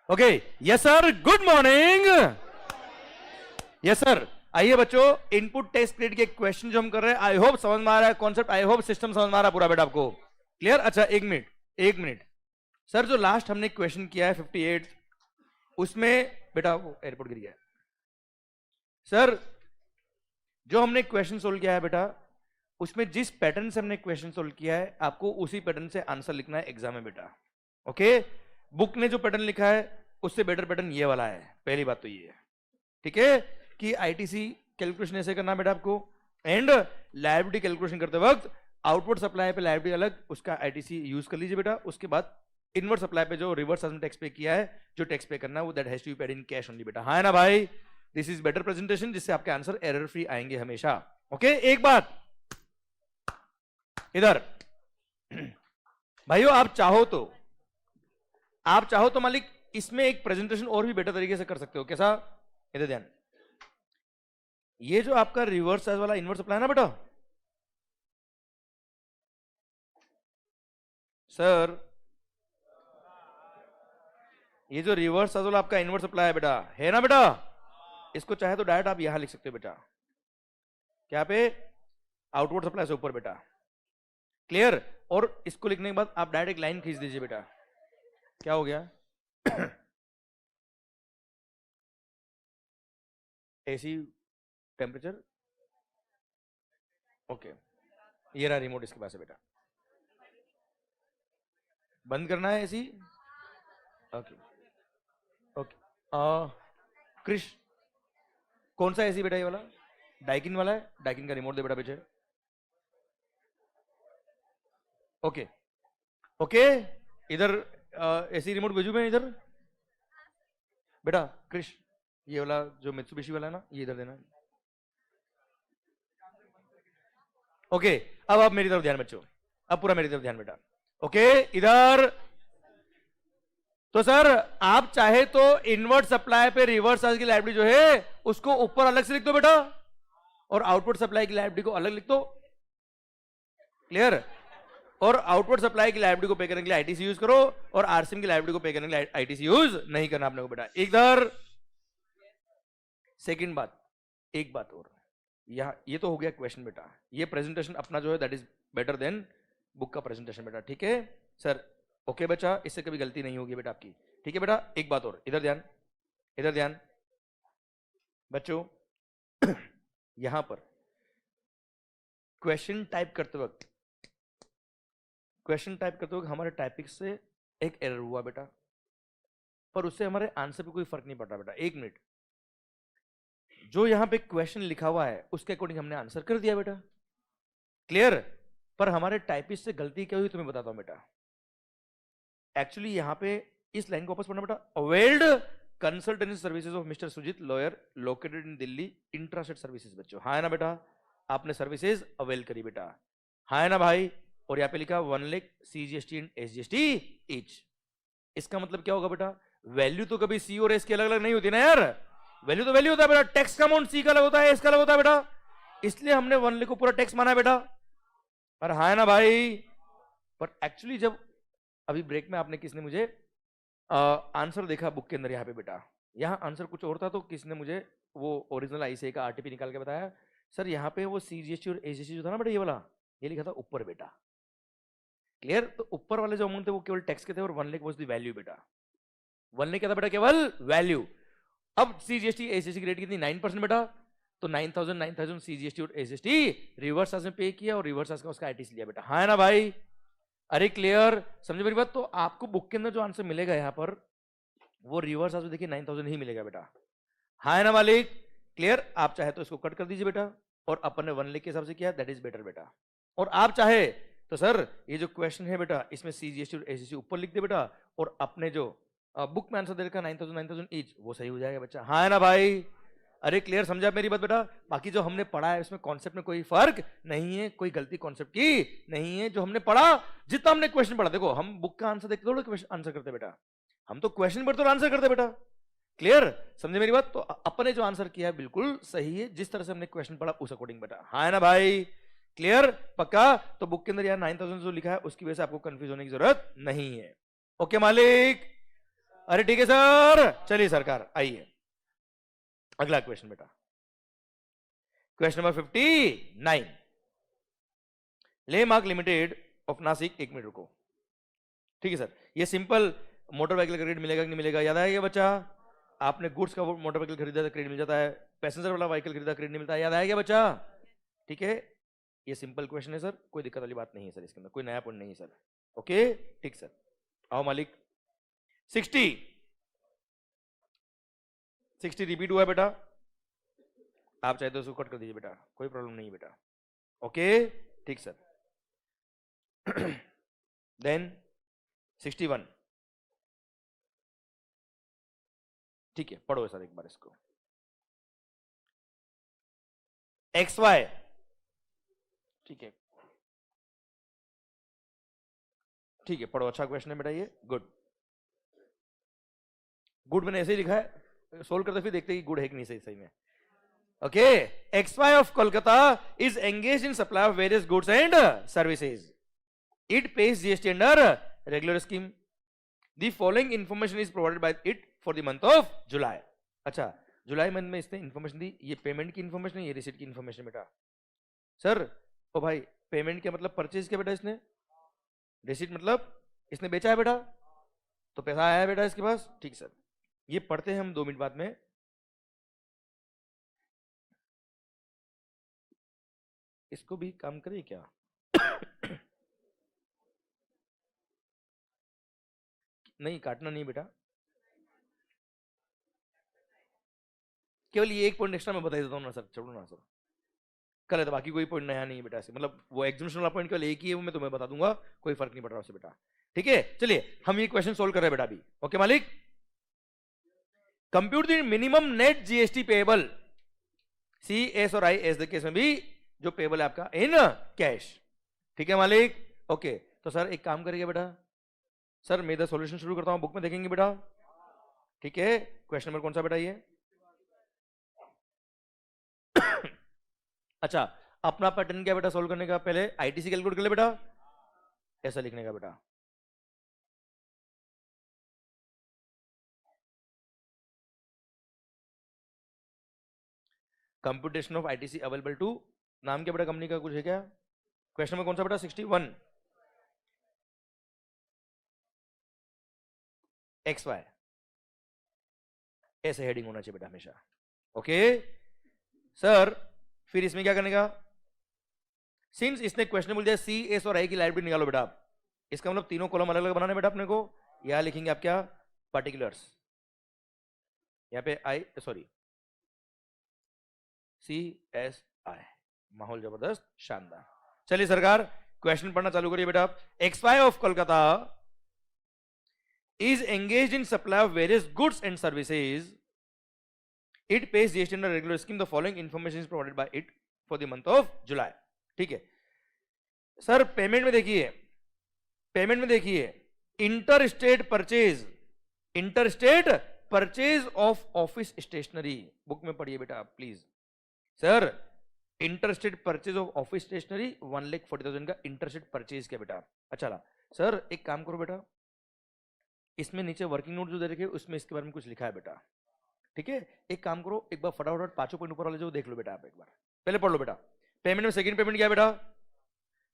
Okay, yes sir, good morning. Yes sir, आइए बच्चों, input test credit के question जो हम कर रहे हैं, आई होप समझ में आ रहा है कॉन्सेप्ट, आई होप सिस्टम समझ में आ रहा है पूरा बेटा आपको। क्लियर? अच्छा, एक मिनट सर, जो लास्ट हमने क्वेश्चन किया है 58, उसमें बेटा वो एयरपोर्ट गिर गया सर। जो हमने क्वेश्चन सोल्व किया है बेटा, उसमें जिस पैटर्न से हमने क्वेश्चन सोल्व किया है, आपको उसी पैटर्न से आंसर लिखना है एग्जाम में बेटा। ओके, बुक ने जो पैटर्न लिखा है उससे बेटर पैटर्न ये वाला है। पहली बात तो ये है, ठीक है, कि आईटीसी कैलकुलेशन ऐसे करना बेटा आपको, एंड लायबिलिटी कैलकुलेशन करते वक्त आउटवर्ड सप्लाई पे लायबिलिटी अलग, उसका आईटीसी यूज कर लीजिए बेटा। उसके बाद इनवर्ड सप्लाई पे जो रिवर्स टैक्स पे किया है, जो टैक्स पे करना है वो that has to be paid in cash only बेटा। हाँ ना भाई, दिस इज बेटर प्रेजेंटेशन, जिससे आपके आंसर एरर फ्री आएंगे हमेशा। ओके, एक बात इधर भाइयों, आप चाहो तो मालिक इसमें एक प्रेजेंटेशन और भी बेटर तरीके से कर सकते हो। कैसा? इधर ध्यान, ये जो आपका रिवर्स साइज वाला इनवर्स सप्लाई है ना बेटा सर, ये जो रिवर्स साइज वाला आपका इनवर्स सप्लाई है बेटा, है ना बेटा, इसको चाहे तो डायरेक्ट आप यहां लिख सकते हो बेटा, क्या पे, आउटवर्ड सप्लाई से ऊपर बेटा। क्लियर? और इसको लिखने के बाद आप डायरेक्ट लाइन खींच दीजिए बेटा। क्या हो गया? एसी टेम्परेचर, ओके, ये रहा रिमोट इसके पास है बेटा, बंद करना है एसी। ओके ओके, क्रिश, कौन सा एसी बेटा? ये वाला डाइकिन वाला है, डाइकिन का रिमोट दे बेटा पीछे। ओके ओके, इधर एसी रिमोट भेजू मैं इधर बेटा। क्रिश, ये वाला जो मित्सुबिशी वाला है ना, ये इधर देना। ओके, अब आप मेरी तरफ ध्यान बच्चों, अब पूरा मेरी तरफ ध्यान बेटा। ओके, इधर तो सर, आप चाहे तो इनवर्ट सप्लाई पे रिवर्स चार्ज की लाइबिलिटी जो है उसको ऊपर अलग से लिख दो बेटा, और आउटपुट सप्लाई की लाइबिलिटी को अलग लिख दो। क्लियर? और आउटवर्ड सप्लाई की लायबिलिटी को पे करने के लिए आईटीसी यूज करो, और आरसीएम की लायबिलिटी को पे करने के लिए आईटीसी यूज नहीं करना आपने को बेटा। इधर सेकंड बात, एक बात और, यहां ये तो हो गया क्वेश्चन बेटा, ये प्रेजेंटेशन अपना जो है that is better than book का प्रेजेंटेशन बेटा। ठीक है सर? ओके बच्चा, इससे कभी गलती नहीं होगी बेटा आपकी। ठीक है बेटा, एक बात और, इधर ध्यान, इधर ध्यान बच्चों। यहां पर क्वेश्चन टाइप करते वक्त हमारे टाइपिंग से एक एरर हुआ बेटा, पर उससे हमारे आंसर पे कोई फर्क नहीं पड़ रहा बेटा। एक मिनट, जो यहां पे क्वेश्चन लिखा हुआ है उसके अकॉर्डिंग हमने आंसर कर दिया बेटा। क्लियर? पर हमारे टाइपिस्ट से गलती क्या हुई तुम्हें बताता हूं बेटा। एक्चुअली यहां पे इस लाइन को वापस पढ़ना बेटा, availed consultancy services of mister Sujeet lawyer located in Delhi intrastate services. बच्चों हाँ है ना बेटा, आपने सर्विसेज अवेल करी बेटा, हाँ है ना भाई। और यहां पे लिखा 1 lakh CGST and SGST each. इसका मतलब क्या होगा बेटा? वैल्यू तो कभी सी और एस की अलग अलग नहीं होती ना यार, वैल्यू तो वैल्यू होता है बेटा। टैक्स का अमाउंट सी का अलग होता है, एस का अलग होता है बेटा, इसलिए हमने 1 लाख को पूरा टैक्स माना है बेटा। पर हाँ है ना भाई, पर एक्चुअली जब अभी ब्रेक में आपने किसने मुझे आंसर देखा बुक के अंदर, यहाँ पे बेटा यहाँ आंसर कुछ और था, तो किसने मुझे वो ओरिजिनल आईसीआई का आरटीपी निकाल के बताया, सर यहाँ पे वो सीजीएसटी और एसजीएसटी जो था ना बेटा, ये वाला ये लिखा था ऊपर बेटा। क्लियर? तो ऊपर वाले जो अमाउंट थे वो केवल टैक्स के थे, और 1 लाख वाज द वैल्यू बेटा। 1 लाख क्या था बेटा? केवल वैल्यू। अब सीजीएसटी एसजीएसटी की रेट कितनी? 9% बेटा, तो 9000 सीजीएसटी और एसजीएसटी रिवर्स चार्ज में पे किया, और रिवर्स चार्ज का उसका आईटीसी लिया बेटा। हाँ है ना भाई? अरे क्लियर? समझे मेरी बात? तो आपको बुक के अंदर जो आंसर मिलेगा यहाँ पर, वो रिवर्स चार्ज में देखिए 9000 ही मिलेगा बेटा। हाँ है ना मालिक? क्लियर? आप चाहे तो इसको कट कर दीजिए बेटा, और अपन ने 1 लाख के हिसाब से किया, दैट इज बेटर बेटा। और आप चाहे तो सर ये जो क्वेश्चन है बेटा, इसमें सीजीएसटी और एसजीएसटी ऊपर लिख दे बेटा, और अपने जो बुक में आंसर दे रखा 9000 ईच, वो सही हो जाएगा बच्चा। हाँ है ना भाई? अरे क्लियर? समझा मेरी बात बेटा? बाकी जो हमने पढ़ा है उसमें कॉन्सेप्ट में कोई फर्क नहीं है, कोई गलती कॉन्सेप्ट की नहीं है। जो हमने पढ़ा, जितना हमने क्वेश्चन पढ़ा, देखो हम बुक का आंसर देखते थोड़ा क्वेश्चन आंसर करते बेटा, हम तो क्वेश्चन पढ़ते और आंसर करते बेटा। क्लियर? समझे मेरी बात? तो अपने जो आंसर किया है बिल्कुल सही है, जिस तरह से हमने क्वेश्चन पढ़ा उस अकॉर्डिंग बेटा। हाँ है ना भाई? क्लियर? पक्का? तो बुक के अंदर यार 9000 जो लिखा है उसकी वजह से आपको कंफ्यूज होने की जरूरत नहीं है। ओके मालिक? अरे ठीक है सर, चलिए सरकार आइए अगला क्वेश्चन बेटा, question number 59। Lamarck limited of Nashik, एक मिनट रुको, ठीक है सर। ये सिंपल मोटर व्हीकल का क्रेडिट मिलेगा कि नहीं मिलेगा, याद आएगा बच्चा? आपने गुड्स का मोटर व्हीकल खरीदा तो क्रेडिट मिल जाता है, पैसेंजर वाला व्हीकल खरीदा क्रेडिट नहीं मिलता है, याद आएगा बच्चा? ठीक है, ये सिंपल क्वेश्चन है सर, कोई दिक्कत वाली बात नहीं है सर, इसके अंदर कोई नया पॉइंट नहीं है सर। ओके ठीक सर, आओ मालिक। 60 रिपीट हुआ बेटा, आप चाहे तो उसको कट कर दीजिए बेटा, कोई प्रॉब्लम नहीं है बेटा। ओके ठीक सर। देन 61, ठीक है, पढ़ो सर एक बार इसको। XY, ठीक है ठीक है, पढ़ो, अच्छा क्वेश्चन है बेटा ये, गुड। गुड मैंने ऐसे ही लिखा है, सोल्व करते फिर देखते कि गुड है कि नहीं सही सही में। Okay, XY of Kolkata is engage in supply of various goods and services, it pays GST under regular scheme, the following information is provided bye it for the month of July. अच्छा, जुलाई month में इसने information दी, ये payment की information है, ये receipt की information बेटा। Sir ओ भाई, पेमेंट क्या मतलब परचेज किया बेटा इसने, रिसीट मतलब इसने बेचा है बेटा, तो पैसा आया है बेटा इसके पास, ठीक सर। ये पढ़ते हैं हम 2 मिनट बाद में। इसको भी काम करे क्या? नहीं काटना नहीं बेटा, केवल ये एक पॉइंट एक्स्ट्रा मैं बता देता हूँ ना सर, छोड़ो ना सर, कल है तो बाकी कोई पॉइंट नया नहीं है बेटा ऐसे, मतलब वो एग्जामिनेशन वाला पॉइंट केवल एक ही है, वो मैं तुम्हें बता दूंगा, कोई फर्क नहीं पड़ रहा उससे बेटा। ठीक है, चलिए हम ये क्वेश्चन सोल्व कर रहे हैं बेटा अभी। ओके मालिक, compute the minimum net GST payable, C, S और I एस द केस में भी जो पेएबल है आपका इन कैश। ठीक है मालिक, ओके। तो सर एक काम करिए बेटा, सर मैं इधर सॉल्यूशन शुरू करता हूं, बुक में देखेंगे बेटा। ठीक है, क्वेश्चन नंबर कौन सा बेटा ये? अच्छा, अपना पैटर्न क्या बेटा सोल्व करने का, पहले ITC कैलकुलेट कर ले बेटा, ऐसा लिखने का बेटा। Computation of ITC available to, नाम क्या बेटा कंपनी का कुछ है क्या? क्वेश्चन नंबर कौन सा बेटा? 61, XY, ऐसे हेडिंग होना चाहिए बेटा हमेशा। ओके सर, फिर इसमें क्या करने का, सिंस इसने क्वेश्चन बोल दिया C, S और I की लाइब्रेरी निकालो बेटा आप, इसका मतलब तीनों कॉलम अलग अलग बनाने बेटा अपने को। यहां लिखेंगे आप क्या, पर्टिकुलर्स, यहाँ पे I सॉरी CSI, माहौल जबरदस्त शानदार। चलिए सरकार क्वेश्चन पढ़ना चालू करिए बेटा। XY of Kolkata is engaged in supply of various goods and services, it pays GST under regular scheme, the following information is provided by it for the month of July। ठीक है सर, पेमेंट में देखिए, payment में देखिए, inter state purchase, inter state purchase of office stationery, book में पढ़िए बेटा please. Sir inter state purchase of office stationery 1,40,000 का इंटर स्टेट परचेज क्या बेटा। अच्छा सर एक काम करो बेटा, इसमें नीचे वर्किंग नोट जो दे रखे उसमें इसके बारे में कुछ लिखा है बेटा। ठीक है, एक काम करो, एक बार फटाफट 5 पॉइंट ऊपर वाले जो देख लो बेटा, आप एक बार पहले पढ़ लो बेटा। पेमेंट में सेकंड पेमेंट क्या बेटा,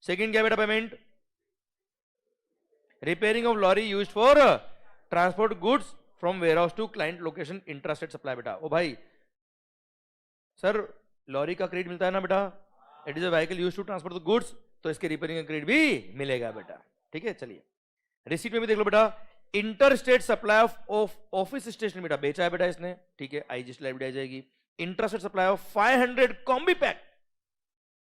सेकंड क्या बेटा payment, repairing of lorry used for transport goods from warehouse to client location, intrastate supply बेटा। ओ भाई सर लॉरी का क्रेडिट मिलता है ना बेटा, it is a vehicle used to transport the goods, तो इसके रिपेयरिंग का क्रेडिट भी मिलेगा बेटा। ठीक है, चलिए रिसीट में भी देख लो बेटा, inter state supply of office station बेटा बेचा है बेटा इसने। ठीक है, IGST लाइब्रेरी आ जाएगी। Interstate supply of 500 combo pack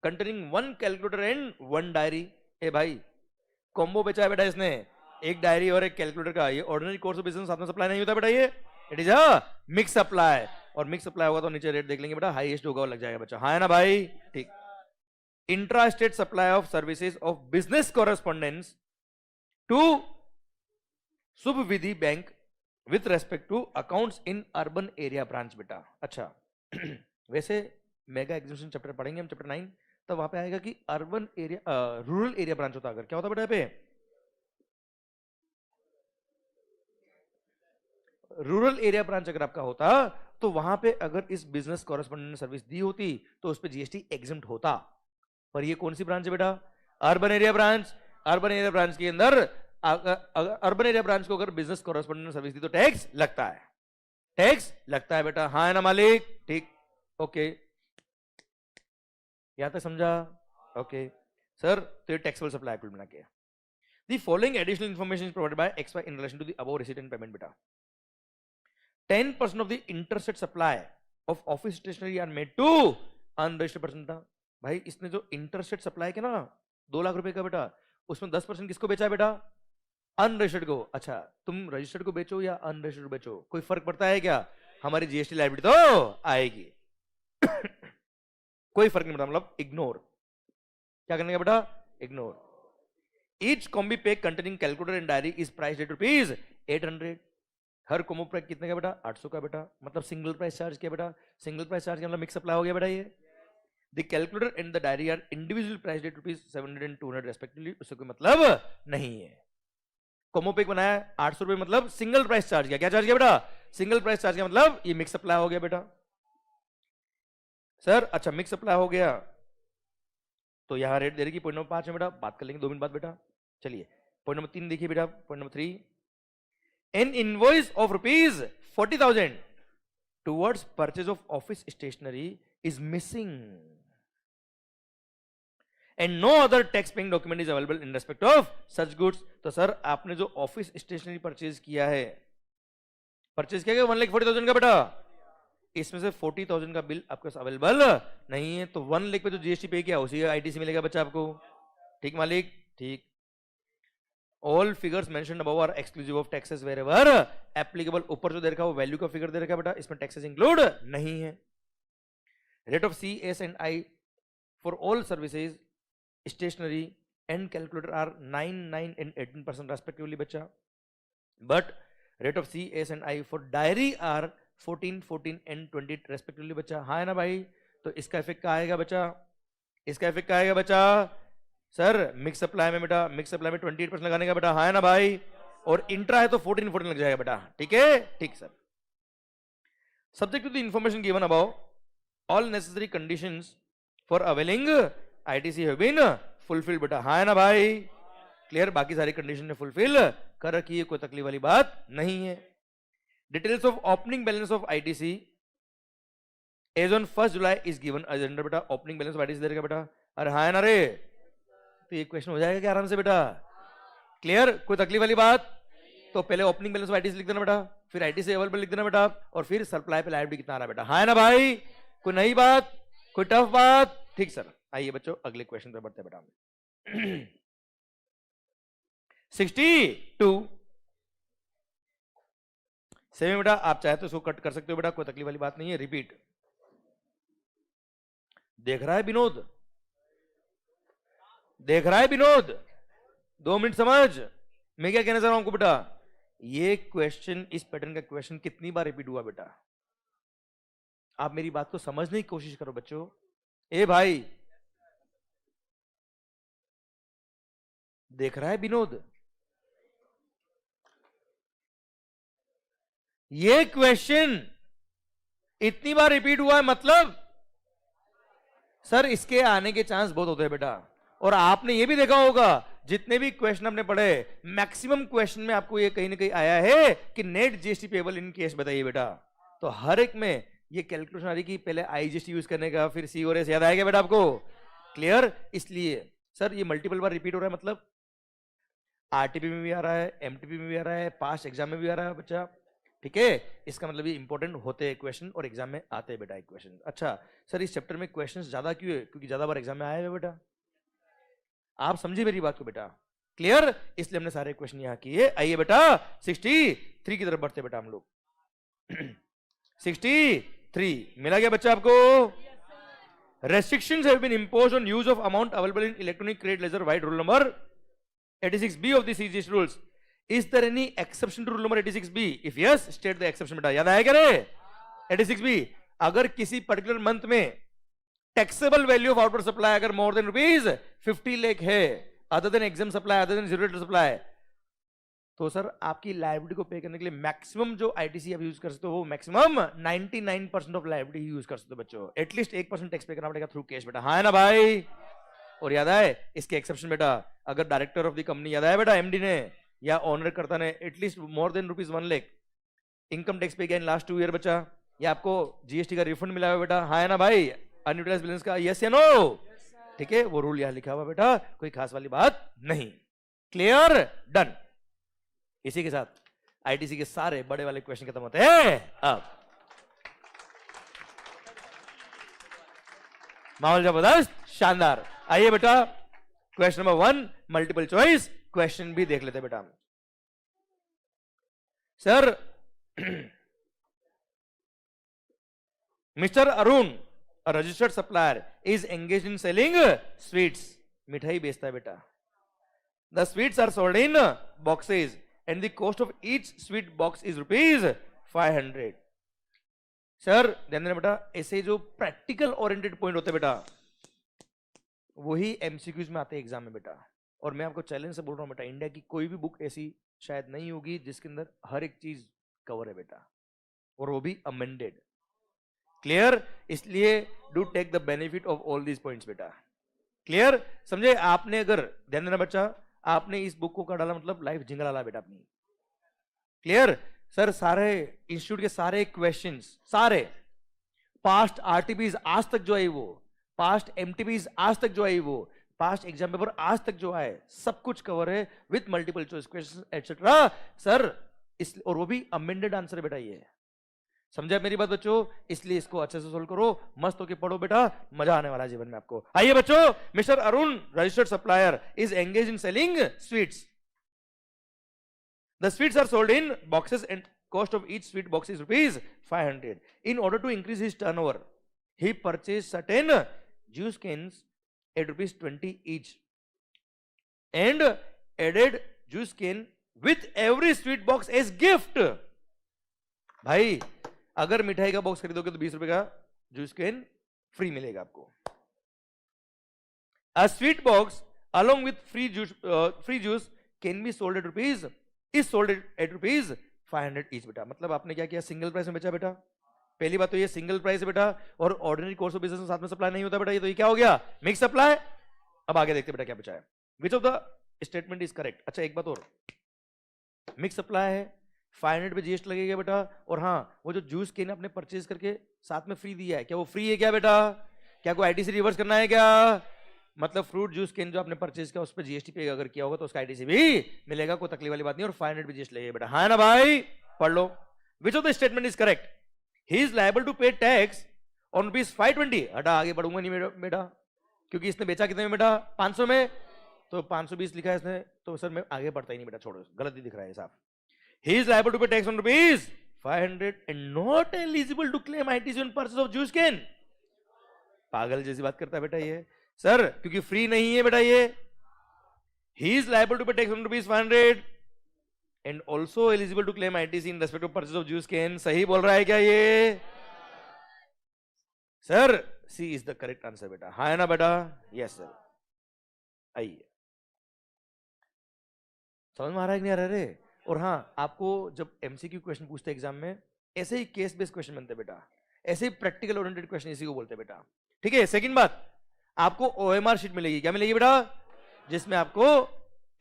containing 1 calculator and 1 diary. ए भाई कॉम्बो बेचा है बेटा इसने, एक डायरी और एक कैलकुलेटर का। ये ऑर्डिनरी कोर्स ऑफ बिजनेस साथ में सप्लाई नहीं होता बेटा, ये it is a mix supply, और मिक्स सप्लाई होगा तो नीचे रेट देख लेंगे बेटा, हाईएस्ट होगा लग जाएगा बच्चा, हाँ है ना भाई। ठीक, intra state supply of services of business correspondence to Shubh Vidhi bank with respect to accounts in urban area branch बेटा। अच्छा वैसे मेगा एग्जीबिशन चैप्टर पढ़ेंगे हम, चैप्टर 9, तब वहां पे आएगा कि urban area rural area branch होता, अगर क्या होता बेटा यहाँ पे, रूरल एरिया ब्रांच अगर आपका होता तो वहां पे अगर इस बिजनेस कॉरेस्पॉन्डेंट सर्विस दी होती तो उस पे जीएसटी एग्जम्प्ट होता। पर ये कौन सी ब्रांच है बेटा? Urban area branch. Urban area branch के अंदर अर्बन एरिया ब्रांच को अगर बिजनेस कॉरेस्पॉन्डेंट सर्विस दी तो टैक्स लगता है, टैक्स लगता है बेटा। हाँ है ना मालिक? ठीक, ओके, यहां तक समझा? ओके सर, तो ये टैक्सेबल सप्लाई कुल मिला के the following additional information is provided by X Y in relation to the above receipt and payment बेटा। 10% of the interstate supply of office stationery are made to unregistered person था। भाई इसने जो interstate supply किया ना 2 लाख रुपए का बेटा, उसमें 10% किसको बेचा है बेटा? अनरजिस्टर्ड को। अच्छा, तुम रजिस्टर्ड को बेचो या अनरजिस्टर्ड को बेचो, कोई फर्क पड़ता है क्या? हमारी जीएसटी लायबिलिटी तो आएगी। कोई फर्क नहीं पड़ता, मतलब इग्नोर। क्या करने का बेटा? Ignore. Each combi pack containing calculator and diary is price at ₹800। हर कॉम्बो पैक कितने का बेटा? 800 का बेटा। मतलब सिंगल प्राइस चार्ज क्या बेटा? सिंगल प्राइस चार्ज का मतलब मिक्स सप्लाई हो गया बेटा। ये the calculator and the diary are individual price at ₹700 and 200 respectively. उससे कोई मतलब नहीं है। कॉम्बो पैक बनाया 800 रुपए, मतलब सिंगल प्राइस चार्ज किया। क्या चार्ज किया बेटा? सिंगल प्राइस चार्ज किया, मतलब ये मिक्स सप्लाई हो गया बेटा। सर अच्छा, मिक्स सप्लाई हो गया तो यहां रेट दे रही 0.5 है बेटा, बात कर लेंगे 2 मिनट बाद बेटा। चलिए पॉइंट नंबर 3 देखिए बेटा। Point number 3, an invoice of ₹40,000 towards purchase of office stationery is missing and no other tax paying document is available in respect of such goods. तो सर आपने जो ऑफिस स्टेशनरी परचेज किया है, purchase किया 1,40,000 का बेटा, इसमें से 40,000 का बिल आपके पास अवेलेबल नहीं है, तो 1 लाख पे जो जीएसटी पे किया उसी आईटीसी मिलेगा बच्चा आपको। ठीक मालिक? ठीक। All figures mentioned above are exclusive of taxes wherever applicable. ऊपर जो दे रखा है वो वैल्यू का फिगर दे रखा है बेटा, इसमें टैक्सेस इंक्लूड नहीं है। Rate of C S and I for all services stationery and calculator are 9, 9 and 18% respectively बच्चा। But rate of C S and I for diary are 14, 14 and 20 respectively बच्चा। हाँ है ना भाई? तो इसका इफेक्ट क्या आएगा बच्चा? इसका इफेक्ट क्या आएगा बच्चा? सर मिक्स सप्लाई में बेटा, मिक्स सप्लाई में 28% लगाने का बेटा। हाँ है ना भाई? और इंट्रा है तो 14, 14 लग जाएगा बेटा। ठीक है? ठीक sir. Subject to the information given above, all necessary conditions for availing ITC have been fulfilled बेटा। हाँ है ना भाई? क्लियर? बाकी सारी कंडीशन ने फुलफिल कर रखी है, कोई तकलीफ वाली बात नहीं है। Details of opening balance of ITC as on 1 July is given as under बेटा। ओपनिंग बैलेंस ऑफ आईटीसी दे रखा बेटा। अरे हाँ है ना रे? तो ये क्वेश्चन हो जाएगा क्या आराम से बेटा? क्लियर? कोई तकलीफ वाली बात? तो पहले ओपनिंग बैलेंस ऑफ आईटीसी लिख देना बेटा, फिर आईटीसी अवेलेबल लिख देना बेटा, और फिर सप्लाई पे लायबिलिटी कितना आ रहा है बेटा। हाँ है ना भाई? कोई नई बात, कोई टफ बात? ठीक सर। आइए बच्चों अगले क्वेश्चन पे बढ़ते बेटा। 62 सेम बेटा, आप चाहे तो इसको कट कर सकते हो बेटा, कोई तकलीफ वाली बात नहीं है। रिपीट। देख रहा है विनोद? देख रहा है विनोद? 2 मिनट समझ। मैं क्या कहना चाह रहा हूं आपको बेटा, ये क्वेश्चन, इस पैटर्न का क्वेश्चन कितनी बार रिपीट हुआ बेटा? आप मेरी बात को समझने की कोशिश करो बच्चों। ए भाई, देख रहा है विनोद? ये क्वेश्चन इतनी बार रिपीट हुआ है, मतलब सर इसके आने के चांस बहुत होते हैं बेटा। और आपने ये भी देखा होगा जितने भी क्वेश्चन आपने पढ़े, मैक्सिमम क्वेश्चन में आपको ये कहीं ना कहीं आया है कि net GST payable in case बताइए बेटा। तो हर एक में ये कैलकुलेशन आ रही कि पहले आईजीएसटी यूज करने का, फिर सी और एस याद आएगा बेटा आपको। क्लियर? इसलिए सर ये मल्टीपल बार रिपीट हो रहा है, मतलब आरटीपी में भी आ रहा है, एमटीपी में भी आ रहा है, पास्ट एग्जाम में भी आ रहा है बच्चा। ठीक है? इसका मतलब ये इंपॉर्टेंट होते हैं क्वेश्चन और एग्जाम में आते हैं बेटा एक क्वेश्चन। अच्छा सर इस चैप्टर में क्वेश्चंस ज्यादा क्यों है? क्योंकि ज्यादा बार एग्जाम में आए हुए बेटा। आप समझिए मेरी बात को बेटा। क्लियर? इसलिए हमने सारे क्वेश्चन यहां किए। आइए बेटा 63 की तरफ बढ़ते बेटा हम लोग। 63 मिला गया बच्चा आपको? Restrictions have been imposed on use of amount available in electronic credit ledger wide rule number 86B of the CGS rules. Is there any exception to rule number 86B? If yes, state the exception बेटा। याद आया क्या रे? 86B, अगर किसी particular month में taxable value of outward supply अगर more than ₹50 lakh है, other than exempt supply, other than zero supply, तो सर आपकी लाइबिलिटी को पे करने के लिए मैक्सिमम जो आईटीसी आप यूज कर सकते हो वो मैक्सिमम 99% ऑफ लाइबिलिटी यूज कर सकते हो बच्चों। एटलीस्ट 1% टैक्स पे करना पड़ेगा थ्रू कैश बेटा, हाँ है ना भाई। और याद आए इसके एक्सेप्शन बेटा, अगर डायरेक्टर ऑफ द कंपनी याद आया बेटा एमडी ने या ऑनर करता ने at least more than ₹1 lakh income tax पे किया इन लास्ट 2 ईयर बच्चा, या आपको जीएसटी का रिफंड मिला हुआ बेटा, हाँ है ना भाई। अनयूटिलाइज्ड बैलेंस का यस या नो, ठीक है वो रूल यहां लिखा हुआ बेटा, कोई खास वाली बात नहीं। Clear, done. इसी के साथ आईटीसी के सारे बड़े वाले क्वेश्चन खत्म होते हैं। अब माहौल जबरदस्त, शानदार। आइए बेटा question number 1 multiple choice question भी देख लेते बेटा। Sir mister Arun a registered supplier is engaged in selling sweets, मिठाई बेचता है बेटा। The sweets are sold in boxes and the cost of each sweet box is ₹500। Sir ध्यान देना बेटा, ऐसे जो प्रैक्टिकल ओरिएंटेड पॉइंट होते हैं बेटा वही एमसीक्यूज में आते हैं एग्जाम में बेटा। और मैं आपको चैलेंज से बोल रहा हूं बेटा, इंडिया की कोई भी बुक ऐसी शायद नहीं होगी जिसके अंदर हर एक चीज कवर है बेटा, और वो भी अमेंडेड। क्लियर, इसलिए do take the benefit of all these points बेटा। क्लियर, समझे आपने, अगर ध्यान देना बच्चा, आपने इस बुक को डाला मतलब लाइफ जिंगल डाला बेटा अपनी। क्लियर सर, सारे इंस्टीट्यूट के सारे क्वेश्चंस, सारे पास्ट आरटीपीज आज तक जो आई वो, पास्ट एमटीपीज आज तक जो आई वो, पास्ट एग्जाम पेपर आज तक जो आए, सब कुछ कवर है with multiple choice question etcetera sir. इस और वो भी अमेंडेड आंसर बेटा, ये समझा मेरी बात बच्चों। इसलिए इसको अच्छे से सोल्व करो, मस्त होके पढ़ो बेटा, मजा आने वाला है जीवन में आपको। आइए बच्चों, mister Arun registered supplier is engage in selling sweets. The sweets are sold in boxes and cost of each sweet box is ₹500. In order to increase his turnover, he purchased certain juice cans at ₹20 each and added juice can with every sweet box as gift। भाई अगर मिठाई का box खरीदोगे तो ₹20 का juice can free मिलेगा आपको। A sweet box along with free juice can be sold at ₹500 each बेटा। मतलब आपने क्या किया, सिंगल प्राइस में बेचा बेटा। पहली बात तो ये सिंगल प्राइस है बेटा, और ऑर्डिनरी कोर्स ऑफ बिजनेस में साथ में सप्लाई नहीं होता बेटा, ये तो ये क्या हो गया, मिक्स सप्लाई। अब आगे देखते बेटा क्या बचा है, विच of the statement is correct. अच्छा एक बात और, मिक्स सप्लाई है, 500 पे जीएसटी लगेगा बेटा, और हाँ वो जो जूस कैन आपने परचेज करके साथ में फ्री दिया है, क्या वो फ्री है क्या बेटा? क्या कोई आईटीसी रिवर्स करना है क्या? मतलब फ्रूट जूस कैन जो आपने परचेज किया उस पर जीएसटी पे अगर किया होगा तो उसका आईटीसी भी मिलेगा, कोई तकलीफ वाली बात नहीं। और 500 पे जीएसटी लगेगा बेटा, हाँ ना भाई, पढ़ लो। Which of the statement is correct? He is liable to pay tax on ₹520। हटा, आगे बढ़ूंगा नहीं बेटा, क्योंकि इसने बेचा कितने में बेटा, 500 में, तो 520 लिखा है इसने, तो सर मैं आगे बढ़ता ही नहीं बेटा, छोड़ो, गलत ही दिख रहा है साहब। He is liable to pay tax on ₹500 and not eligible to claim ITC on purchase of juice can। पागल जैसी बात करता है बेटा ये सर, क्योंकि फ्री नहीं है बेटा ये। He is liable to pay tax on ₹500 and also eligible to claim ITC in respect of purchase of juice can। सही बोल रहा है क्या ये sir? C is the correct answer बेटा, हाँ है ना बेटा? Yes sir. आइए, समझ में आ रहा है कि नहीं आ रहा रे? और हाँ, आपको जब एमसीक्यू क्वेश्चन पूछते हैं एग्जाम में, ऐसे ही केस बेस्ड क्वेश्चन बनते हैं बेटा, ऐसे ही प्रैक्टिकल ओरिएंटेड क्वेश्चन इसी को बोलते हैं बेटा। ठीक है, सेकंड बात, आपको ओएमआर शीट मिलेगी, क्या मिलेगी बेटा? जिसमें आपको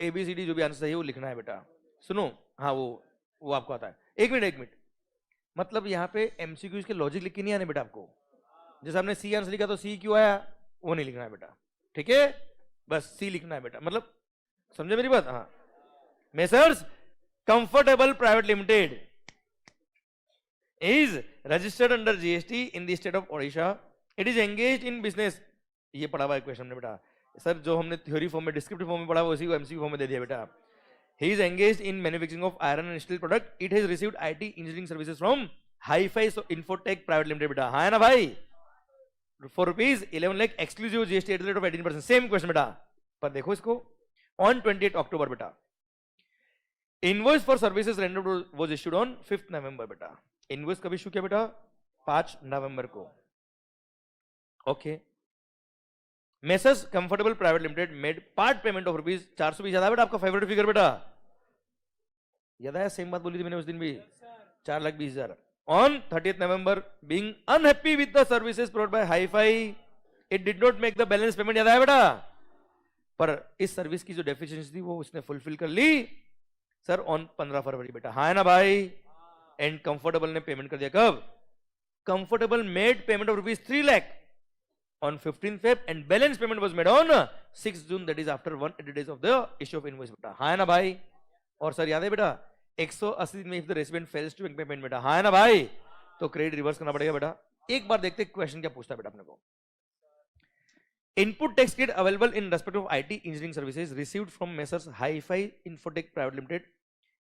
एबीसीडी जो भी आंसर है वो लिखना है बेटा। सुनो, हाँ वो आपको आता है। एक मिनट, मतलब यहाँ पे एमसीक्यूज के लॉजिक लिख के नहीं आने बेटा आपको। जैसे आपने सी आंसर लिखा तो सी क्यों आया वो नहीं लिखना है बेटा, ठीक है? बस सी लिखना है बेटा, मतलब समझे मेरी बात? हाँ, messrs Comfortable Private Limited is registered under GST in the state of Odisha. It is engaged in business। ये पढ़ा हुआ है क्वेश्चन में बेटा सर, जो हमने थ्योरी फॉर्म में डिस्क्रिप्टिव फॉर्म में पढ़ा हुआ उसी को एमसीक्यू फॉर्म में दे दिया बेटा। He is engaged in manufacturing of iron and steel product. It has received IT engineering services from Hi-Fi Infotech Private Limited बेटा, हाँ है ना भाई? For ₹11 lakh exclusive GST at the rate of 18%। Same question बेटा, पर देखो इसको, on 28 October बेटा। Invoice for services rendered was issued on 5 नवंबर बेटा। इनवॉइस कब इश्यू किया बेटा? 5 नवंबर को। Okay, messrs comfortable private limited made part payment of ₹420। ज्यादा बेटा आपका फेवरेट फिगर बेटा, याद आया, सेम बात बोली थी मैंने उस दिन भी, 4,20,000 on 30th November, being unhappy with the services provided by Hi-Fi, it did not make the balance payment. याद आया बेटा? पर इस सर्विस की जो डेफिशिएंसी थी वो उसने फुलफिल कर ली सर ऑन 15 फरवरी बेटा, हाँ है ना भाई? एंड कंफर्टेबल ने पेमेंट कर दिया कब? Comfortable made payment of ₹3 lakh on 15th Feb and balance payment was made on 6th June, that is after 180 days of the issue of invoice बेटा, हाँ है ना भाई? और सर याद है बेटा 180 दिन में if the resident fails to make payment बेटा, हाँ है ना भाई? तो क्रेडिट रिवर्स करना पड़ेगा बेटा। एक बार देखते क्वेश्चन क्या पूछता है बेटा अपने को। Input tax credit available in respect of IT engineering services received from Messrs Hi Fi Infotech private limited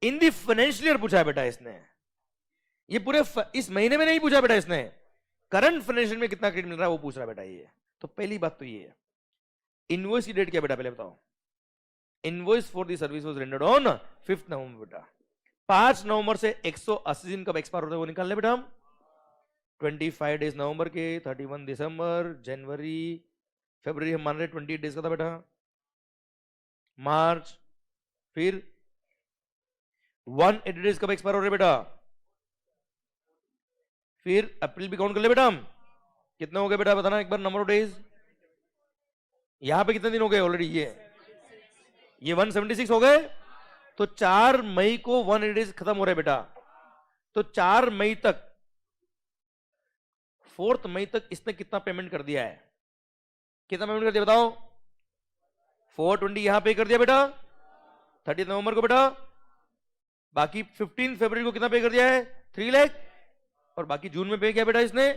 in the financial year पूछा है बेटा इसने, ये पूरे इस महीने में नहीं पूछा बेटा इसने, करंट फाइनेंशियल में कितना क्रेडिट मिल रहा है वो पूछ रहा है बेटा ये। तो पहली बात तो ये है, इनवॉइस की डेट क्या बेटा पहले बताओ? Invoice for the service was rendered on 5th November बेटा। 5 नवंबर से 180 दिन कब एक्सपायर होता है वो निकाल ले बेटा हम। 25 डेज नवंबर के, 31 दिसंबर, जनवरी, फरवरी हम मान रहे 28 डेज का था बेटा, मार्च, फिर 180 डेज कब एक्सपायर हो रहे बेटा, फिर अप्रैल भी काउंट कर ले बेटा हम। कितने हो गए बेटा बताना एक बार नंबर ऑफ डेज। यहां पे कितने दिन हो गए ऑलरेडी? ये 176 हो गए। तो 4 मई को 180 डेज खत्म हो रहे बेटा, तो 4 मई तक, 4 मई तक इसने कितना पेमेंट कर दिया है? कितना पेमेंट कर दिया बताओ? 420 यहां पे कर दिया बेटा 30 नवंबर को बेटा, बाकी 15 फरवरी को कितना पे कर दिया है? 3 लाख, और बाकी जून में पे किया बेटा इसने।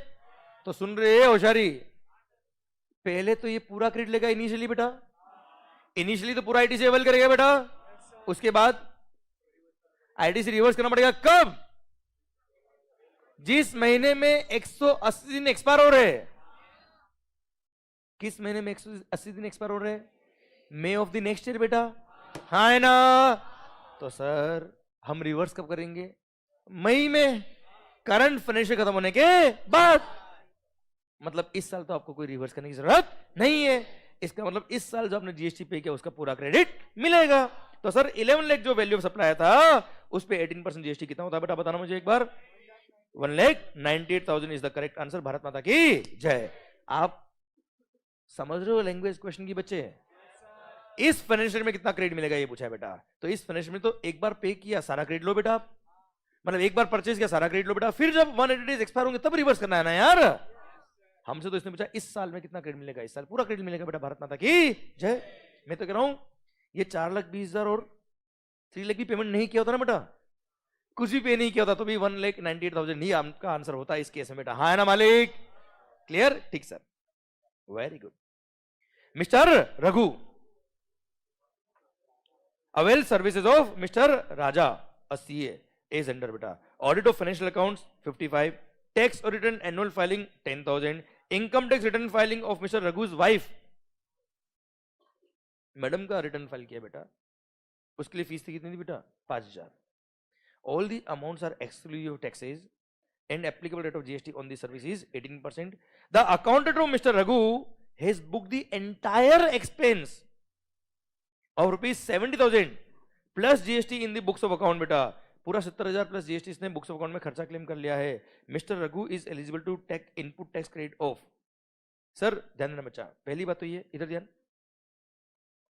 तो सुन रहे होशियारी, पहले तो ये पूरा क्रेडिट लेगा इनिशियली बेटा, इनिशियली तो पूरा आईटी से अवेल करेगा बेटा, उसके बाद आईटी से रिवर्स करना पड़ेगा कब? जिस महीने में 180 दिन एक्सपायर हो रहे हैं। किस महीने में 180 दिन एक्सपायर हो रहे हैं? मई ऑफ द नेक्स्ट ईयर बेटा, हाँ है ना? तो सर हम रिवर्स कब करेंगे? मई में, करंट फाइनेंशियल खत्म होने के बाद। मतलब इस साल तो आपको कोई रिवर्स करने की जरूरत नहीं है, इसका मतलब इस साल जो आपने जीएसटी पे किया उसका पूरा क्रेडिट मिलेगा। तो सर 11 लाख जो वैल्यू ऑफ सप्लाई था उस पे 18% जीएसटी कितना होता है बेटा बताना मुझे एक बार? 1,98,000 is the correct answer. Bharat माता की जय। आप समझ रहे हो लैंग्वेज क्वेश्चन की बच्चे? इस फाइनेंशियल में कितना क्रेडिट मिलेगा ये पूछा है बेटा। तो इस फाइनेंशियल में तो एक बार पे किया सारा क्रेडिट लो बेटा, मतलब एक बार परचेज किया सारा क्रेडिट लो बेटा, फिर जब 180 डेज एक्सपायर होंगे तब रिवर्स करना है ना यार। हमसे तो इसने पूछा इस साल में कितना क्रेडिट मिलेगा, इस साल पूरा क्रेडिट मिलेगा बेटा। भारत माता की जय। मैं तो कह रहा हूं ये 4,20,000 और 3 लाख भी पेमेंट नहीं किया होता ना बेटा, कुछ भी पे नहीं किया होता तो भी 1,98,000 ही आपका आंसर होता है इस केस में बेटा, हाँ है ना मालिक? क्लियर? ठीक sir, very good. Mister Raghu avail services of mister Raja a CA is under बेटा। Audit of financial accounts 55, tax audit and annual filing 10,000, income tax return filing of mister Raghu's wife, madam का return file किया बेटा, उसके लिए fees थी कितनी थी बेटा? 5,000। All the amounts are exclusive of taxes and applicable rate of GST on the service is 18%. The accountant of Mr. Raghu has booked the entire expense of ₹70,000 plus GST in the books of account बेटा। पूरा 70,000 plus GST इसने books of account में खर्चा claim कर लिया है। Mister Raghu is eligible to take input tax credit of. Sir ध्यान देना बच्चा, पहली बात तो ये, इधर ध्यान,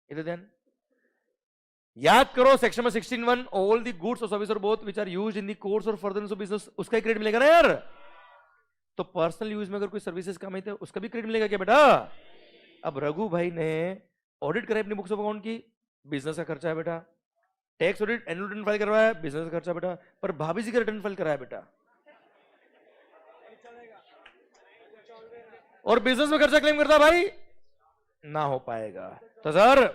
इधर ध्यान, याद करो सेक्शन में 16(1) all the goods or service or both which are used in the course or furtherance of business, उसका ही क्रेडिट मिलेगा ना यार। तो पर्सनल यूज में अगर कोई सर्विसेज कमाई थे उसका भी क्रेडिट मिलेगा क्या बेटा? अब रघु भाई ने ऑडिट कराई अपनी बुक्स ऑफ अकाउंट की, बिजनेस का खर्चा है बेटा, tax audit annual return file करवाया, बिजनेस का खर्चा बेटा, पर भाभी जी का रिटर्न फाइल कराया बेटा, और बिजनेस में खर्चा क्लेम करता भाई ना हो पाएगा। तो सर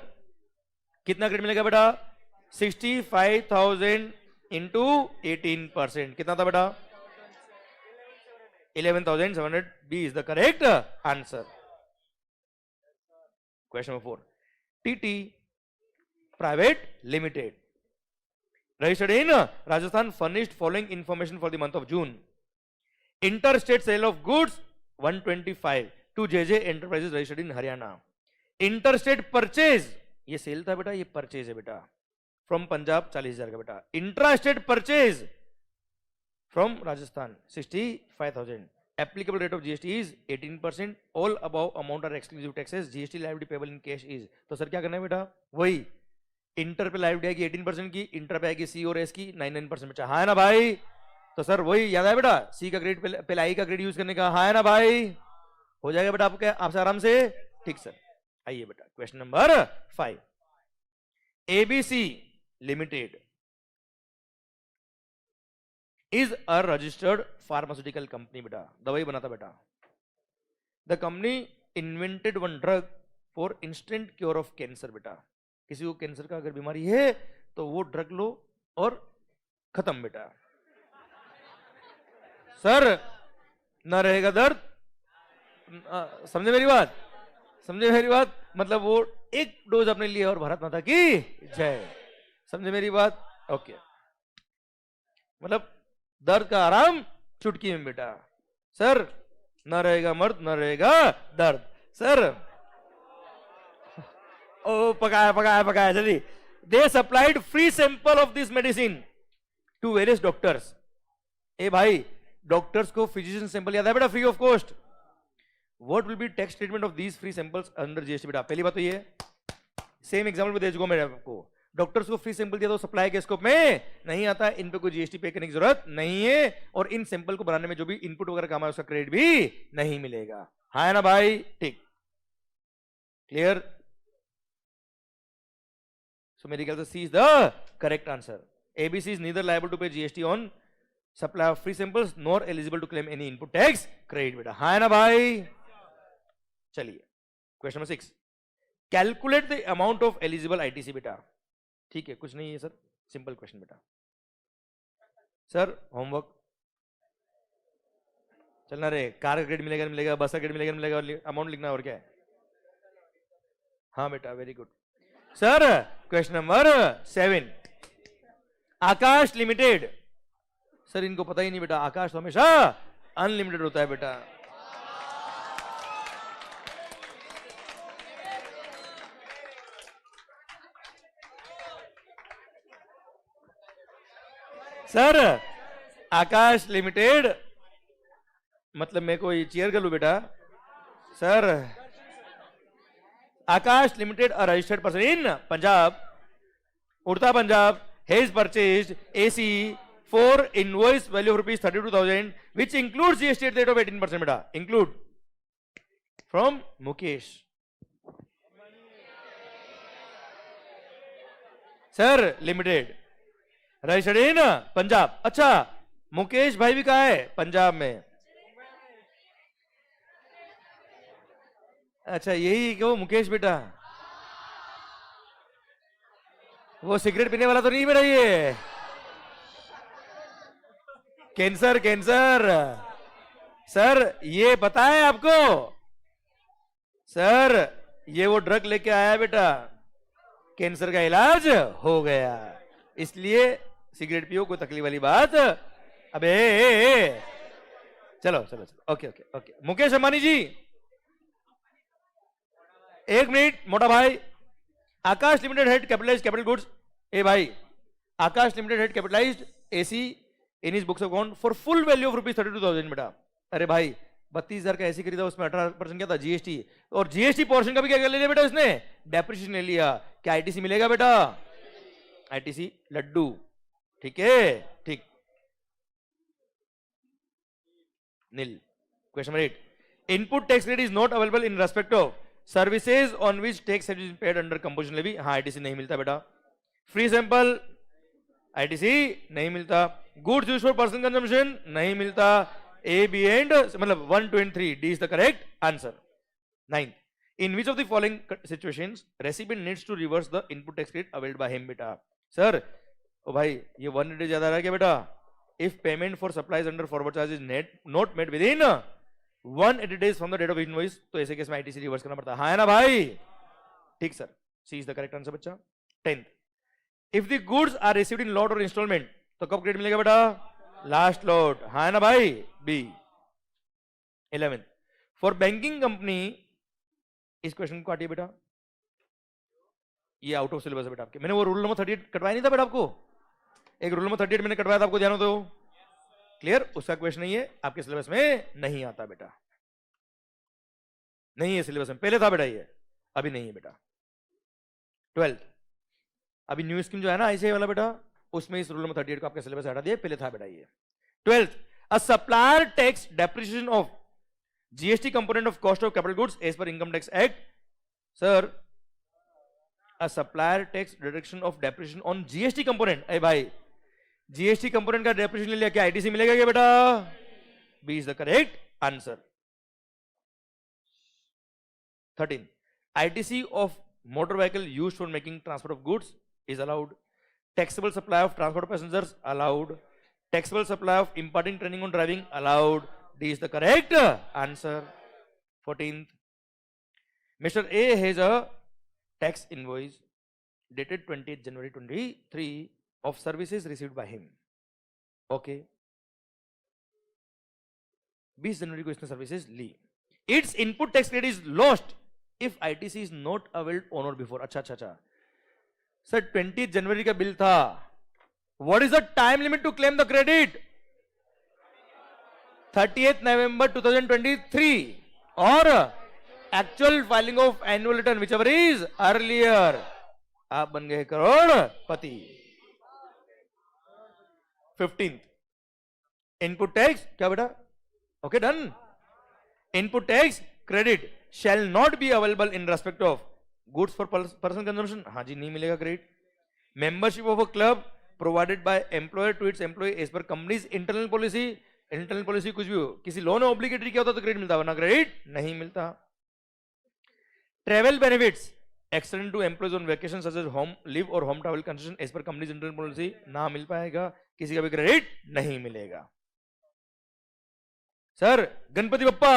कितना क्रेडिट मिलेगा बेटा? 65,000 इंटू 18%, कितना था बेटा? 11,700 B is the correct answer. Question number 4, TT private limited registered in Rajasthan furnished following information for the month of June. Interstate sale of goods 125 to JJ Enterprises registered in Haryana. Interstate purchase, ये cell था बेटा, ये purchase है बेटा, from Punjab 40,000 का बेटा। Intra state purchase from Rajasthan 65,000। Applicable rate of GST is 18%। All above amount are exclusive taxes. GST liability payable in cash is. तो sir क्या करना है बेटा, वही इंटर पे लायबिलिटी आएगी 18% की, इंटर पे आएगी सी और एस की 99% बेटा। हाँ है ना भाई? तो सर वही याद है बेटा, सी का ग्रेड पहले आई का ग्रेड यूज करने का। हाँ है ना भाई? हो जाएगा बेटा आपके आपसे आराम से। ठीक सर, आइए बेटा question number 5। ABC limited is a registered pharmaceutical company बेटा, दवाई बनाता बेटा। The company invented one drug for instant cure of cancer बेटा। किसी को कैंसर का अगर बीमारी है तो वो ड्रग लो और खत्म बेटा। सर ना रहेगा दर्द, समझे मेरी बात? समझे मेरी बात? मतलब वो एक डोज अपने लिए और भारत माता की जय। समझे मेरी बात? ओके, मतलब दर्द का आराम चुटकी में बेटा। सर ना रहेगा मर्द ना रहेगा दर्द। सर ओ पकाया पकाया पकाया जल्दी। They supplied free sample of this medicine to various doctors. ए भाई, डॉक्टर्स को फिजिशियन सैंपल याद है बेटा, free of cost. What will be tax treatment of these free samples under GST बेटा? पहली बात तो ये सेम एग्जांपल दे चुका मैं आपको। डॉक्टर्स को फ्री सैंपल दिया तो सप्लाई के स्कोप में नहीं आता, इन पे कोई जीएसटी पे करने की जरूरत नहीं है, और इन सैंपल को बनाने में जो भी इनपुट वगैरह काम है उसका क्रेडिट भी नहीं मिलेगा। हाँ है ना भाई? ठीक, क्लियर? सो मेरी ख्याल से C is the correct answer. ABC is neither liable to pay GST on supply of free samples nor eligible to claim any input tax credit बेटा। हाँ है ना भाई? चलिए question number 6। Calculate the amount of eligible ITC बेटा। ठीक है, कुछ नहीं है सर, सिंपल क्वेश्चन बेटा। सर होमवर्क चलना रे, कार का ग्रेड मिलेगा मिलेगा, बस का ग्रेड मिलेगा मिलेगा, अमाउंट लिखना और क्या है। हाँ बेटा, very good. Sir question number 7। आकाश लिमिटेड। सर इनको पता ही नहीं बेटा, आकाश तो हमेशा अनलिमिटेड होता है बेटा। सर आकाश लिमिटेड मतलब मेरे को ये चेयर कर लू बेटा। Sir Aakash limited a registered person in Punjab, Udta Punjab, has purchased AC for invoice value of rupees 32,000 which includes GST rate of 18% बेटा। Include from Mukesh. Sir limited registered in Punjab. अच्छा, मुकेश भाई भी कहा है पंजाब में। अच्छा यही कि वो मुकेश बेटा, वो सिगरेट पीने वाला तो नहीं बेटा ये? Cancer cancer. सर ये पता है आपको? सर ये वो ड्रग लेके आया बेटा, कैंसर का इलाज हो गया, इसलिए सिगरेट पियो, कोई तकलीफ वाली बात। अबे चलो चलो चलो, okay okay okay. Mukesh Ambani ji एक मिनट, मोटा भाई। Aakash limited had capitalise capital goods. ए भाई, Aakash limited had capitalised AC in his books of account for full value of rupees 32,000 बेटा। अरे भाई 32,000 का एसी खरीदा, उसमें 18% क्या था? जीएसटी। और जीएसटी पोर्शन का भी क्या ले लिया बेटा उसने? डेप्रिसिएशन ले लिया। क्या आईटीसी मिलेगा बेटा? आईटीसी लड्डू। ठीक है, ठीक, nil. Question number 8। Input tax credit is not available in respect of services on which tax has been paid under composition levy. हाँ, आईटीसी नहीं मिलता बेटा। फ्री सैंपल आईटीसी नहीं मिलता। Goods used for personal consumption नहीं मिलता। A B and मतलब 1, 2 and 3 D is the correct answer. 9th, in which of the following situations recipient needs to reverse the input tax credit availed by him बेटा? Sir ओ भाई ये 180 ज्यादा रहा क्या बेटा? If payment for supplies under forward charge is not made within 180 days from the date of invoice, तो ऐसे केस में आईटीसी रिवर्स करना पड़ता है। हाँ है ना भाई? ठीक sir, C is the correct answer बच्चा। 10th, if the goods are received in lot or installment, तो कब क्रेडिट मिलेगा बेटा? Last lot. हाँ है ना भाई? B. 11th, for banking company, इस क्वेश्चन को काटिए बेटा। ये आउट ऑफ सिलेबस है बेटा आपके। मैंने वो रूल नंबर 38 कटवाया नहीं था बेटा आपको, एक रूल नंबर 38 मैंने कटवाया था, आपको ध्यान हो तो क्लियर। उसका क्वेश्चन नहीं है, आपके सिलेबस में नहीं आता बेटा, नहीं है सिलेबस में। पहले था बेटा ये, अभी नहीं है बेटा। 12th अभी न्यू स्कीम जो है ना ICAI वाला बेटा, उसमें इस रूल नंबर 38 को आपके सिलेबस हटा दिया, पहले था बेटा ये। 12th a supplier takes depreciation of GST component of cost of capital goods as per income tax act. Sir, a supplier tax deduction of depreciation on GST component. अरे भाई GST component का depreciation ले लिया, क्या ITC मिलेगा क्या बेटा? B is the correct answer. 13 ITC of motor vehicle used for making transport of goods is allowed. Taxable supply of transport passengers allowed. Taxable supply of imparting training on driving allowed. D is the correct answer. 14th Mr. A has a tax invoice dated 20th January 23 of services received by him. Okay. 20 जनवरी को इसने services Lee. Its input tax credit is lost if ITC is not availed on or before. अच्छा अच्छा अच्छा sir 20 जनवरी का bill था. What is the time limit to claim the credit? 30th November 2023 or actual filing of annual return, whichever is earlier. आप बन गए करोड़पति. 15th input tax क्या बेटा? Okay, done. Input tax credit shall not be available in respect of goods for personal consumption. हाँ जी नहीं मिलेगा credit. Membership of a club provided by employer to its employee as per company's internal policy. Internal policy कुछ भी हो, किसी loan obligatory क्या होता तो credit मिलता, वरना credit नहीं मिलता. Travel benefits extended to employees on vacation such as home leave or home travel concession as per company's internal policy ना मिल पाएगा, किसी का भी credit नहीं मिलेगा. सर गणपति बप्पा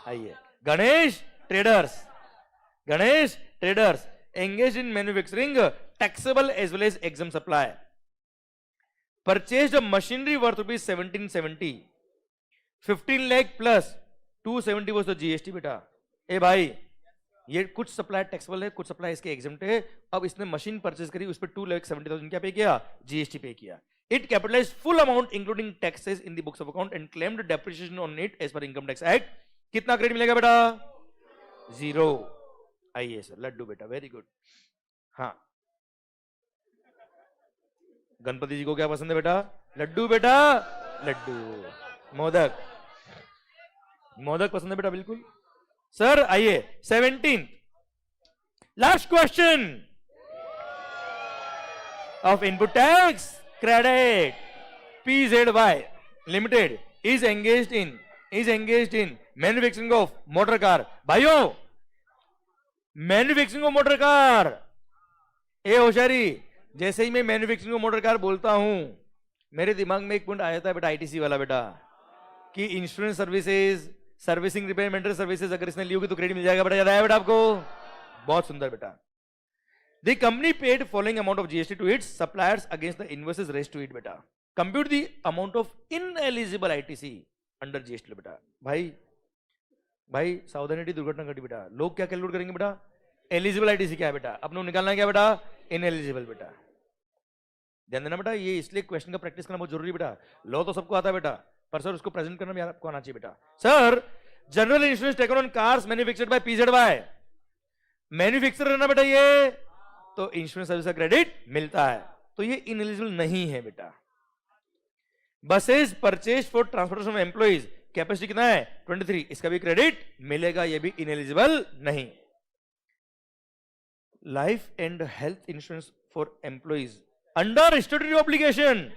आइए. Ganesh traders engaged in manufacturing taxable as well as exempt supply purchased a machinery worth rupees 1770. 15 lakh plus 270 was the GST बेटा. ए भाई ये कुछ सप्लाई टैक्सेबल है, कुछ सप्लाई इसके एग्जेम्प्ट है. अब इसने मशीन परचेज करी, उस पर 2,70,000 क्या पे किया? GST पे किया. It capitalized full amount including taxes in the books of account and claimed depreciation on it as per income tax act. कितना क्रेडिट मिलेगा बेटा? 0. आइए सर लड्डू बेटा, वेरी गुड. हाँ गणपति जी को क्या पसंद है बेटा? लड्डू बेटा, लड्डू. मोदक पसंद है बेटा, बिल्कुल. सर आइए 17 last question of input tax credit. PZY Limited is engaged in manufacturing of motor car. भाइयों मैन्युफैक्चरिंग ऑफ मोटर कार. ए होशियारी, जैसे ही मैं मैन्युफैक्चरिंग ऑफ मोटर कार बोलता हूं मेरे दिमाग में एक पॉइंट आया था बेटा ITC वाला बेटा, कि insurance services, servicing, repair, maintenance services अगर इसने ली होगी तो क्रेडिट मिल जाएगा बेटा. याद आया बेटा आपको? बहुत सुंदर बेटा. The company paid following amount of GST to its suppliers against the invoices raised to it बेटा. Compute the amount of ineligible ITC under GST बेटा. भाई सावधानी, दुर्घटना घटी बेटा. लोग क्या कैलकुलेट करेंगे बेटा? एलिजिबल ITC क्या है बेटा? अपने निकालना है क्या बेटा? इनएलिजिबल बेटा. ध्यान देना बेटा, ये इसलिए क्वेश्चन का प्रैक्टिस करना बहुत जरूरी बेटा. लॉ तो सबको आता है बेटा, पर सर उसको प्रेजेंट करना भी आपको आना चाहिए बेटा. Sir general insurance taken on cars manufactured by PZY. Manufacturer है ना बेटा ये, तो इंश्योरेंस सर्विस का क्रेडिट मिलता है, तो ये इनएलिजिबल नहीं है बेटा. Buses purchase for transportation of employees, capacity कितना है? 23, इसका भी क्रेडिट मिलेगा, ये भी इनएलिजिबल नहीं. Life and health insurance for employees under statutory obligation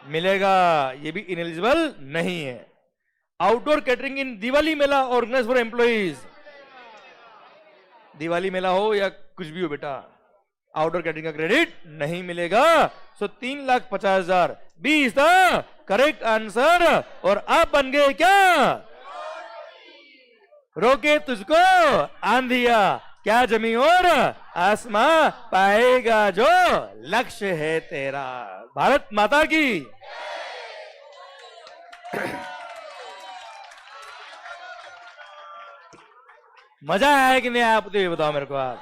मिलेगा, ये भी इनएलिजिबल नहीं है. आउटडोर कैटरिंग इन दिवाली मेला ऑर्गेनाइज फॉर एम्प्लॉइज, दिवाली मेला हो या कुछ भी हो बेटा, आउटडोर कैटरिंग का क्रेडिट नहीं मिलेगा. So 3,50,000 B is the correct answer. और आप बन गए क्या? रोके तुझको आंधिया, क्या जमी और आसमां पाएगा जो लक्ष्य है तेरा. भारत माता की. मजा आया कि नहीं आया, ये बताओ मेरे को आप।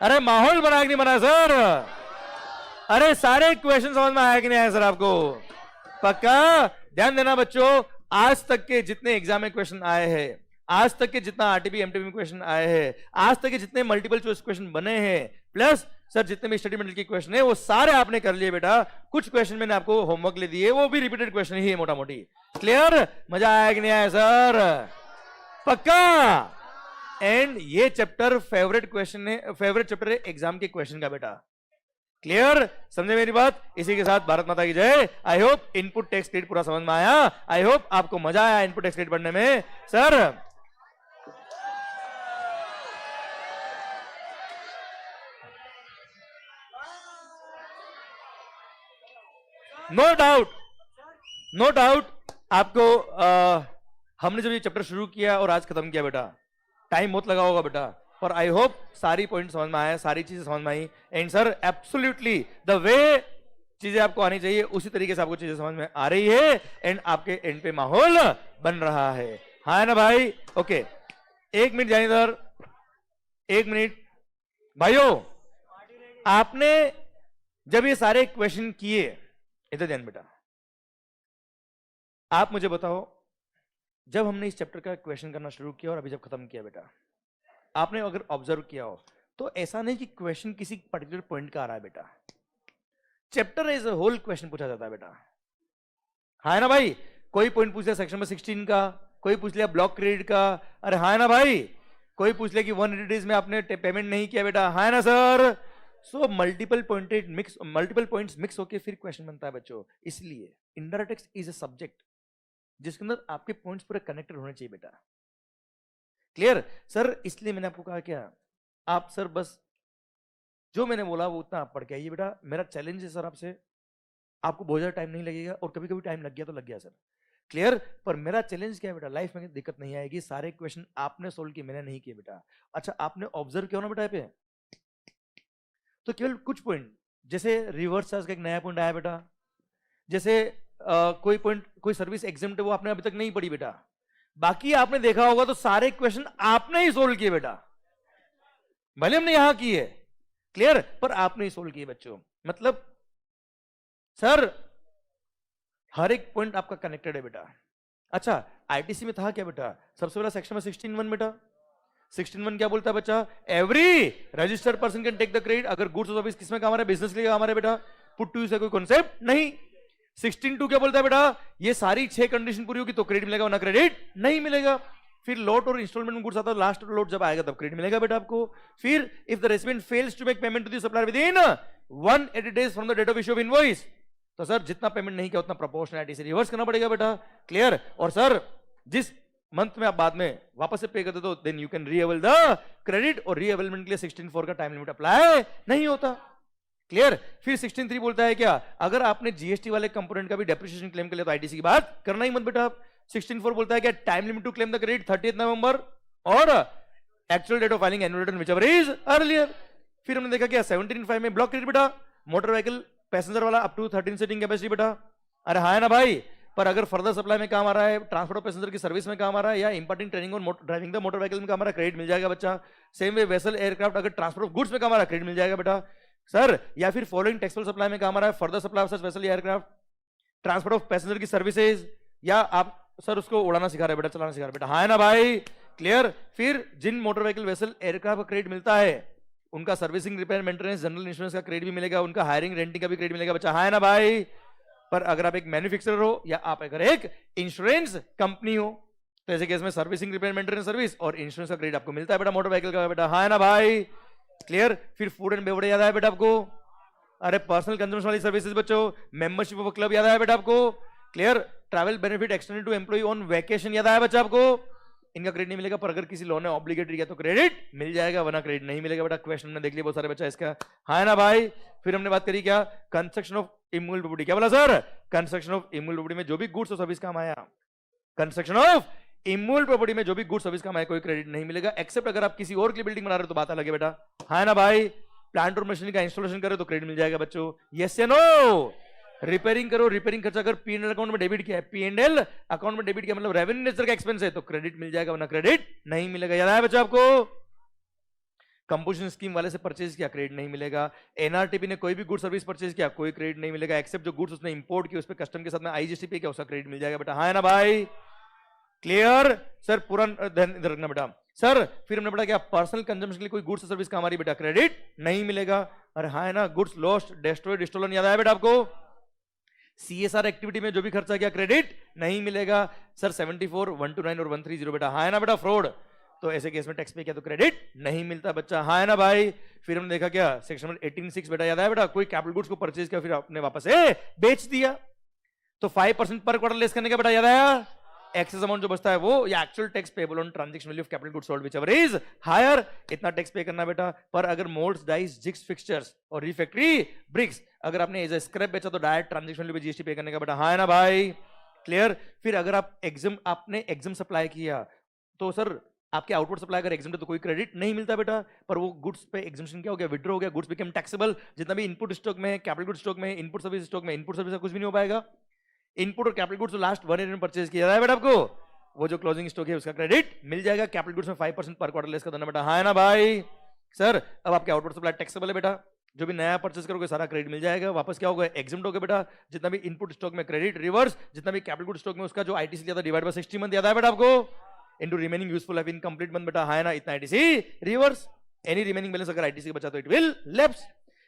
अरे माहौल बना कि नहीं बना सर? अरे सारे क्वेश्चन समझ में आया कि नहीं आया सर आपको? पक्का ध्यान देना बच्चों, आज तक के जितने एग्जाम में क्वेश्चन आए हैं, आज तक के जितना आरटीपी एमटीपी में क्वेश्चन आए हैं, आज तक के जितने मल्टीपल चॉइस क्वेश्चन बने हैं, प्लस सर जितने भी स्टडी मटेरियल के क्वेश्चन है वो सारे आपने कर लिए बेटा। कुछ क्वेश्चन मैंने आपको होमवर्क ले दिए, वो भी रिपीटेड क्वेश्चन ही है मोटा मोटी। क्लियर? मजा आया कि नहीं आया सर? पक्का? एंड ये चैप्टर फेवरेट क्वेश्चन है, फेवरेट चैप्टर है एग्जाम के क्वेश्चन का बेटा। क्लियर? समझे मेरी बात? इसी के साथ भारत माता की जय। I hope input text credit पूरा समझ में आया। आई होप आपको मजा आया इनपुट टेक्स्ट क्रेडिट पढ़ने में। Sir no doubt, no doubt आपको हमने जब ये चैप्टर शुरू किया और आज खत्म किया बेटा, टाइम बहुत लगा होगा बेटा, पर आई होप सारी पॉइंट समझ में आया, सारी चीजें समझ में आई। And sir absolutely the way चीजें आपको आनी चाहिए उसी तरीके से आपको चीजें समझ में आ रही है एंड आपके एंड पे माहौल बन रहा है। हाँ ना भाई? ओके, एक मिनट जानिए सर, एक मिनट भाइयों। आपने जब ये सारे क्वेश्चन किए, इधर ध्यान बेटा, आप मुझे बताओ, जब हमने इस चैप्टर का क्वेश्चन करना शुरू किया और अभी जब खत्म किया बेटा, आपने अगर ऑब्जर्व किया हो तो ऐसा नहीं कि क्वेश्चन किसी पर्टिकुलर पॉइंट का आ रहा है बेटा, chapter as a whole question पूछा जाता है बेटा। हाँ ना भाई? कोई पॉइंट पूछ लिया सेक्शन नंबर 16 का, कोई पूछ लिया ब्लॉक क्रेडिट का, अरे हाँ ना भाई? कोई पूछ लिया कि 180 डेज में आपने पेमेंट नहीं किया बेटा, हाँ ना sir? So multiple points mix होके फिर क्वेश्चन बनता है बच्चों। इसलिए indirect tax is a subject जिसके अंदर आपके पॉइंट्स पूरे कनेक्टेड होने चाहिए बेटा। Clear sir? इसलिए मैंने आपको कहा क्या, आप सर बस जो मैंने बोला वो उतना आप पढ़ के आइए बेटा। मेरा चैलेंज है सर आपसे, आपको बहुत ज्यादा टाइम नहीं लगेगा और कभी कभी टाइम लग गया तो लग गया सर। क्लियर? पर मेरा चैलेंज क्या है बेटा, लाइफ में दिक्कत नहीं आएगी, सारे क्वेश्चन आपने सोल्व किए, मैंने नहीं किए बेटा। अच्छा आपने ऑब्जर्व किया ना बेटा पे, तो केवल कुछ पॉइंट, जैसे रिवर्स चार्ज का एक नया पॉइंट आया बेटा, जैसे कोई पॉइंट, कोई सर्विस एग्जाम्प्ट है वो आपने अभी तक नहीं पढ़ी बेटा, बाकी आपने देखा होगा तो सारे क्वेश्चन आपने ही सोल्व किए बेटा, भले हमने यहां की है। क्लियर? पर आपने ही सोल्व किए बच्चों। मतलब सर हर एक पॉइंट आपका कनेक्टेड है बेटा। अच्छा आईटीसी में था क्या बेटा? सबसे पहला सेक्शन में 16(1) बेटा, 16(1) क्या बोलता है बच्चा? Every registered person can take the credit. अगर गुड्स और सर्विस किसमें काम आ रहा है? बिजनेस के लिए काम आ रहा है बेटा। पुट टू यूज का कोई कॉन्सेप्ट नहीं। 16(2) क्या बोलता है बेटा? ये सारी 6 कंडीशन पूरी होगी तो क्रेडिट मिलेगा, वरना क्रेडिट नहीं मिलेगा। फिर लॉट और इंस्टॉलमेंट में गुड्स आता है, लास्ट लॉट जब आएगा तब क्रेडिट मिलेगा बेटा आपको। फिर if the recipient fails to make payment to the supplier within 180 days from the date of issue of invoice, तो सर जितना पेमेंट नहीं किया उतना प्रोपोर्शनलिटी से रिवर्स करना पड़ेगा बेटा। क्लियर? और सर जिस मंथ में आप बाद में वापस से पे करते तो then you can reavail the credit, और रीअवेलमेंट के लिए 16(4) का टाइम लिमिट अप्लाई नहीं होता। क्लियर? फिर 16(3) बोलता है क्या? अगर आपने जीएसटी वाले कंपोनेंट का भी डेप्रिसिएशन क्लेम कर लिया तो आईटीसी की बात करना ही मत बेटा आप। 16(4) बोलता है क्या? Time limit to claim the credit 30 November or actual date of filing annual return whichever is earlier. फिर हमने देखा क्या 17(5) में ब्लॉक क्रेडिट बेटा, मोटर व्हीकल पैसेंजर वाला अप टू 13 सीटिंग कैपेसिटी बेटा। अरे हाँ है ना भाई? पर अगर फर्दर सप्लाई में काम आ रहा है, ट्रांसपोर्ट ऑफ पैसेंजर की सर्विस में काम आ रहा है, या इंपार्टिंग ट्रेनिंग और ड्राइविंग द मोटर व्हीकल में काम आ रहा है, क्रेडिट मिल जाएगा बच्चा। सेम वे वेसल एयरक्राफ्ट अगर ट्रांसपोर्ट ऑफ गुड्स में काम आ रहा है, क्रेडिट मिल जाएगा बेटा सर। या फिर फॉलोइंग टेक्सटाइल सप्लाई में काम आ रहा है, further supply of such vessel aircraft, transport of passenger की सर्विसेज, या आप सर उसको उड़ाना सिखा रहे बेटा, चलाना सिखा रहे बेटा, हाँ है ना भाई? क्लियर? फिर जिन मोटर व्हीकल वेसल एयरक्राफ्ट का क्रेडिट मिलता है उनका servicing, repair, maintenance, general insurance का क्रेडिट भी मिलेगा, उनका हायरिंग, रेंटिंग का भी क्रेडिट मिलेगा बच्चा, हाँ है ना भाई? पर अगर आप एक मैन्युफैक्चरर हो या आप अगर एक इंश्योरेंस कंपनी हो तो ऐसे केस में सर्विसिंग, रिपेयर, मेंटेनेंस सर्विस और इंश्योरेंस का क्रेडिट आपको मिलता है बेटा मोटर व्हीकल का बेटा, हाँ है ना भाई? क्लियर? फिर फूड एंड बेवरेज याद है बेटा आपको? अरे पर्सनल कंजम्पशन वाली सर्विसेज बच्चों, मेंबरशिप ऑफ क्लब याद है बेटा आपको? Clear? Travel benefit extended to employee on vacation याद है बच्चा आपको? इनका क्रेडिट नहीं मिलेगा, पर अगर किसी लोन है ऑब्लिगेटरी किया तो क्रेडिट मिल जाएगा, वरना क्रेडिट नहीं मिलेगा बेटा। क्वेश्चन में देख लिया बहुत सारे बच्चा इसका, हाँ है ना भाई? फिर हमने बात करी क्या? कंस्ट्रक्शन ऑफ इमूवेबल प्रॉपर्टी, क्या बोला sir? Construction of immovable property में जो भी गुड्स और सर्विस काम आया, कंस्ट्रक्शन ऑफ इमूवेबल प्रॉपर्टी में जो भी गुड्स सर्विस काम आया कोई क्रेडिट नहीं मिलेगा, एक्सेप्ट अगर आप किसी और की बिल्डिंग बना रहे हो तो बात अलग है बेटा, हाँ है ना भाई? प्लांट और मशीनरी का इंस्टॉलेशन करे तो क्रेडिट मिल जाएगा बच्चों, यस या नो? रिपेयरिंग करो, रिपेयरिंग खर्चा अगर P&L अकाउंट में डेबिट किया है, P&L अकाउंट में डेबिट किया मतलब रेवेन्यू नेचर का एक्सपेंस है, तो क्रेडिट मिल जाएगा, वरना क्रेडिट नहीं मिलेगा। याद आया बच्चा आपको? कंपोजिशन स्कीम वाले से परचेज किया, क्रेडिट नहीं मिलेगा। एनआरटीपी ने कोई भी गुड सर्विस परचेज किया, कोई क्रेडिट नहीं मिलेगा, एक्सेप्ट जो गुड्स उसने इंपोर्ट किया उस पर कस्टम के साथ में आईजीएसटी पे किया, उसका क्रेडिट मिल जाएगा बेटा। हाँ ना भाई? क्लियर? सर पूरा ध्यान इधर रखना बेटा। सर फिर हमने पढ़ा क्या, पर्सनल कंजम्पशन के लिए कोई गुड्स सर्विस का हमारी बेटा क्रेडिट नहीं मिलेगा। अरे हाँ है ना, गुड्स लॉस्ट, डेस्ट्रॉयड, स्टोलन, याद आया बेटा आपको? सीएसआर एक्टिविटी में जो भी खर्चा किया क्रेडिट नहीं मिलेगा। सर 74, 129 और 130 बेटा, हाँ है ना बेटा? फ्रॉड, तो ऐसे केस में टैक्स पे किया तो क्रेडिट नहीं मिलता बच्चा। हाँ है ना भाई? फिर हमने देखा क्या, सेक्शन 18(6) बेटा, याद आया बेटा? कोई कैपिटल गुड्स को परचेज किया फिर आपने वापस बेच दिया, तो 5% पर क्वार्टर लेस करने का बेटा, याद आया? एक्सेस अमाउंट जो बचता है वो, या actual tax payable on transaction value of capital goods sold whichever is higher, इतना टैक्स पे करना बेटा। पर अगर मोल्ड्स, डाइस, जिग्स, फिक्सचर्स और रिफैक्टरी ब्रिक्स अगर आपने एज ए स्क्रैप बेचा तो डायरेक्ट ट्रांजैक्शन वैल्यू पे जीएसटी पे करने का बेटा। हाँ है ना भाई? क्लियर? फिर अगर आपने एग्जाम सप्लाई किया तो सर आपके आउटवर्ड सप्लाई अगर एग्जाम तो कोई क्रेडिट नहीं मिलता बेटा, पर वो गुड्स पे एग्जाम्शन क्या हो गया, विड्रॉ हो गया, गुड्स बिकम टैक्सेबल। जितना भी इनपुट स्टॉक में, कैपिटल गुड्स स्टॉक में, इनपुट सर्विस स्टॉक में, इनपुट सर्विस कुछ भी नहीं हो पाएगा। इनपुट और कैपिटल गुड्स लास्ट 1 ईयर में परचेज किया है बेटा आपको, वो जो क्लोजिंग स्टॉक है उसका क्रेडिट मिल जाएगा। कैपिटल गुड्स में 5% पर क्वार्टर लेस कर देना बेटा। हाँ है ना भाई? सर अब आपके आउटवर्ड सप्लाई टैक्सेबल है बेटा, जो भी नया परचेज करोगे सारा क्रेडिट मिल जाएगा। वापस क्या होगा, एग्जाम्ड होगा बेटा। जितना भी इनपुट स्टॉक में क्रेडिट रिवर्स, जितना भी कैपिटल गुड स्टॉक में उसका जो आईटीसी लिया था डिवाइड बाय 60 मंथ, याद है बेटा आपको? Into remaining useful life in complete month बेटा। हाँ है ना? इतना ITC reverse, any remaining balance अगर आईटीसी बचा तो it will lapse.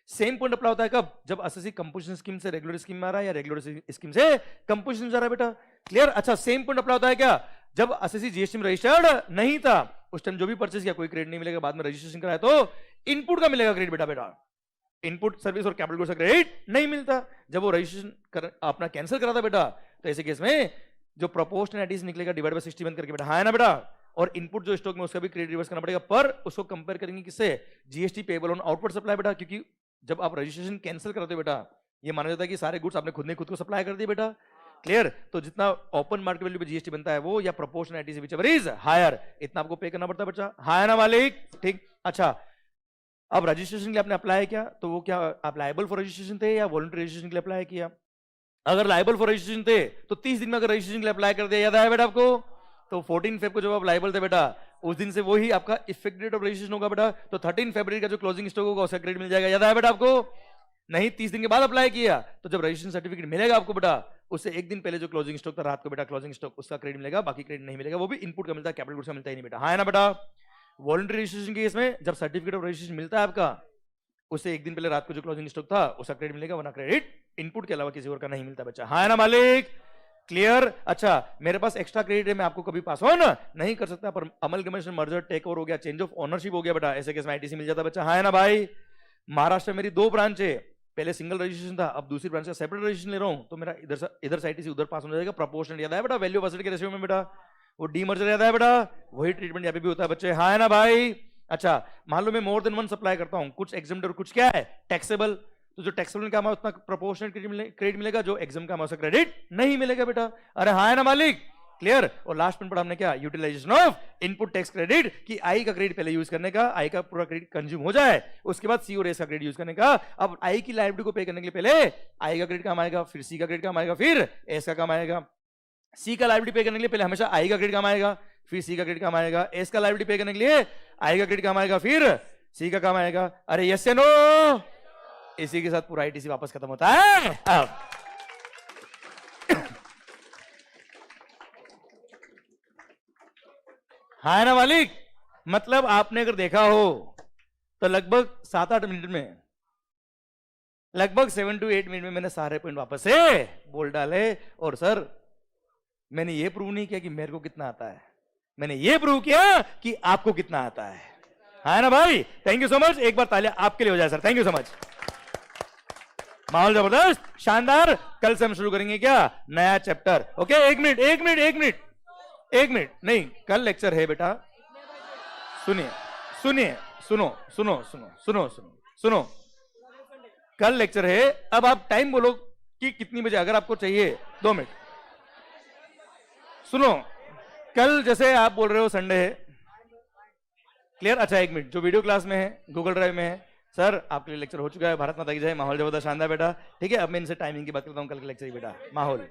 Same point apply होता है कब, जब एसएससी कंपोजिशन स्कीम से रेगुलर स्कीम में आ रहा है या रेगुलर स्कीम से कंपोजिशन जा रहा है बेटा। क्लियर? अच्छा सेम पॉइंट अप्लाई होता है क्या, जब एसएससी जीएसटी में रजिस्टर्ड नहीं था उस टाइम जो भी परचेज किया कोई क्रेडिट नहीं मिलेगा, बाद में रजिस्ट्रेशन कराया तो इनपुट का मिलेगा क्रेडिट बेटा। इनपुट सर्विस और कैपिटल गुड्स का क्रेडिट नहीं मिलता। जब वो रजिस्ट्रेशन अपना कैंसिल करा था बेटा, तो ऐसे केस में जो प्रोपोर्शनलिटी निकलेगा डिवाइड बाय 60 करके बेटा। हाँ है ना बेटा? और इनपुट जो स्टॉक में उसका भी क्रेडिट रिवर्स करना पड़ेगा, पर उसको कंपेयर करेंगे किससे, GST payable on output supply बेटा। क्योंकि जब आप रजिस्ट्रेशन कैंसिल करते हो बेटा, ये माना जाता है कि सारे गुड्स आपने खुद को सप्लाई कर दिए बेटा। क्लियर? तो जितना ओपन मार्केट वैल्यू पे जीएसटी बनता है वो, या प्रोपोर्शनलिटी से व्हिचएवर इज हायर, इतना आपको पे करना पड़ता है बच्चा। हाँ है ना मालिक? ठीक। अच्छा अब रजिस्ट्रेशन के लिए आपने अप्लाई किया तो वो क्या आप लायबल फॉर रजिस्ट्रेशन थे या वॉलंटरी रजिस्ट्रेशन के लिए अप्लाई किया? अगर लायबल फॉर रजिस्ट्रेशन थे तो 30 दिन में अगर रजिस्ट्रेशन के लिए अप्लाई कर दिया, याद आया बेटा आपको? तो 14 फेब को जब आप लायबल थे बेटा, उस दिन से वही आपका इफेक्ट डेट ऑफ रजिस्ट्रेशन होगा बेटा। तो 13 फरवरी का जो क्लोजिंग स्टॉक होगा उसका क्रेडिट मिल जाएगा। याद आया बेटा आपको? नहीं 30 दिन के बाद अप्लाई किया तो जब रजिस्ट्रेशन सर्टिफिकेट मिलेगा आपको बेटा, उससे एक दिन पहले जो क्लोजिंग स्टॉक था रात को बेटा, क्लोजिंग स्टॉक उसका क्रेडिट मिलेगा, बाकी क्रेडिट नहीं मिलेगा। वो भी इनपुट का मिलता है, कैपिटल गुड्स का मिलता ही नहीं बेटा। हाँ है ना बेटा? वॉलंटरी रजिस्ट्रेशन के केस में जब सर्टिफिकेट ऑफ रजिस्ट्रेशन मिलता है आपका, उससे एक दिन पहले रात को जो क्लोजिंग स्टॉक था उसका क्रेडिट मिलेगा, वरना क्रेडिट इनपुट के अलावा किसी और का नहीं मिलता बच्चा। हाँ है ना मालिक? क्लियर? अच्छा मेरे पास एक्स्ट्रा क्रेडिट है, मैं आपको कभी पास ऑन नहीं कर सकता, पर अमलगमेशन, मर्जर, टेक ओवर हो गया, चेंज ऑफ ओनरशिप हो गया बेटा, ऐसे केस में आईटीसी मिल जाता बच्चा। हाँ है ना भाई? महाराष्ट्र में मेरी 2 ब्रांच है, पहले सिंगल रजिस्ट्रेशन था, अब दूसरी ब्रांच का सेपरेट रजिस्ट्रेशन ले रहा हूं, तो मेरा इधर से आईटीसी उधर पास हो जाएगा। प्रोपोर्शनल याद है बेटा, वैल्यू वर्सेस के रेशियो में बेटा, वो डीमर्जर याद है बेटा, वही ट्रीटमेंट यहाँ पे भी होता है बच्चे। हाँ है ना भाई? अच्छा मान लो मैं मोर देन 1 सप्लाई करता हूं, कुछ एग्जाम्ड और कुछ क्या है टैक्सेबल, तो जो टैक्सेबल का उतना प्रोपोर्शनल क्रेडिट मिलेगा, जो एग्जाम का उसका क्रेडिट नहीं मिलेगा बेटा। अरे हाँ है ना मालिक? क्लियर? और लास्ट में पढ़ा हमने क्या, utilization of input tax credit, कि आई का क्रेडिट पहले यूज करने का, आई का पूरा क्रेडिट कंज्यूम हो जाए, उसके बाद सी और एस का क्रेडिट यूज करने का। अब आई की लायबिलिटी को पे करने के लिए पहले आई का क्रेडिट काम आएगा, फिर सी का क्रेडिट काम आएगा, फिर एस का काम आएगा। सी का लायबिलिटी पे करने के लिए पहले हमेशा आई का क्रेडिट काम आएगा, फिर सी का क्रेडिट काम आएगा। एस का लायबिलिटी पे करने के लिए आई का क्रेडिट काम आएगा, फिर सी का काम आएगा। अरे यस या नो? इसी के साथ पूरा आईटीसी वापस खत्म होता है। अब हाँ ना मालिक? मतलब आपने अगर देखा हो तो लगभग 7-8 मिनट में, लगभग 7 to 8 मिनट में मैंने सारे पॉइंट वापस से बोल डाले। और सर मैंने ये प्रूव नहीं किया कि मेरे को कितना आता है, मैंने ये प्रूव किया कि आपको कितना आता है। हाँ ना भाई? Thank you so much. एक बार तालियां आपके लिए हो जाए sir, thank you so much. माहौल जबरदस्त, शानदार। कल से हम शुरू करेंगे क्या, नया चैप्टर। ओके एक मिनट नहीं, कल लेक्चर है बेटा, सुनो, कल लेक्चर है। अब आप टाइम बोलो कि कितनी बजे, अगर आपको चाहिए 2 मिनट सुनो। कल जैसे आप बोल रहे हो संडे है, क्लियर? अच्छा 1 मिनट, जो वीडियो क्लास में है, गूगल ड्राइव में है, सर आपके लिए लेक्चर हो चुका है। भारत माता की जय। माहौल जबरदस्त शानदार बेटा। ठीक है, अब मैं इनसे टाइमिंग की बात करता हूँ कल के लेक्चर की बेटा। माहौल